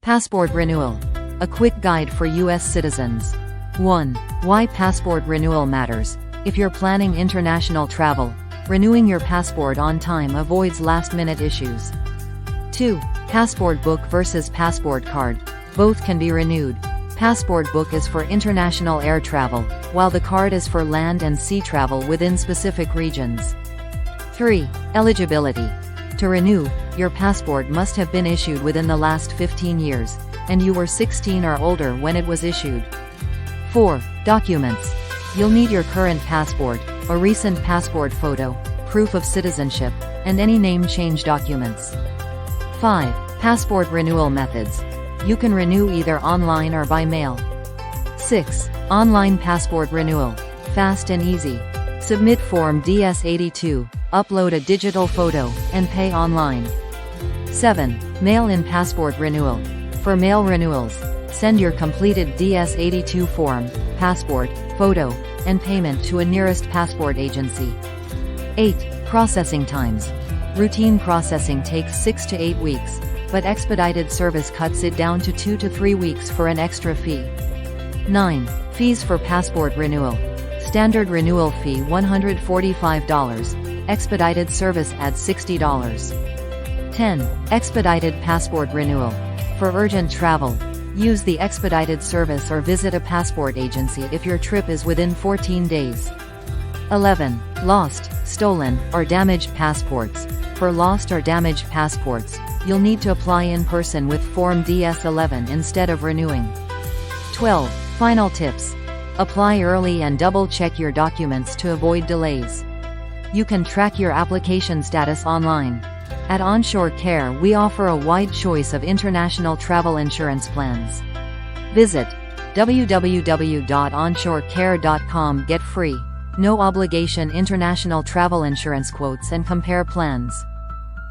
Passport renewal. A quick guide for U.S. citizens. 1. Why passport renewal matters. If you're planning international travel, renewing your passport on time avoids last-minute issues. 2. Passport book versus passport card. Both can be renewed. Passport book is for international air travel, while the card is for land and sea travel within specific regions. 3. Eligibility. To renew, your passport must have been issued within the last 15 years, and you were 16 or older when it was issued. 4. Documents. You'll need your current passport, a recent passport photo, proof of citizenship, and any name change documents. 5. Passport renewal methods. You can renew either online or by mail. 6. Online passport renewal. Fast and easy. Submit Form DS-82, upload a digital photo, and pay online. 7. Mail-in passport renewal. For mail renewals, send your completed DS-82 form, passport, photo, and payment to a nearest passport agency. 8. Processing times. Routine processing takes 6 to 8 weeks, but expedited service cuts it down to 2 to 3 weeks for an extra fee. 9. Fees for passport renewal. Standard renewal fee $145. Expedited service adds $60. 10. Expedited passport renewal. For urgent travel, use the expedited service or visit a passport agency if your trip is within 14 days. 11. Lost, stolen, or damaged passports. For lost or damaged passports, you'll need to apply in person with Form DS-11 instead of renewing. 12. Final tips. Apply early and double-check your documents to avoid delays. You can track your application status online. At Onshore Care, we offer a wide choice of international travel insurance plans. Visit www.onshorecare.com. Get free, no obligation international travel insurance quotes and compare plans.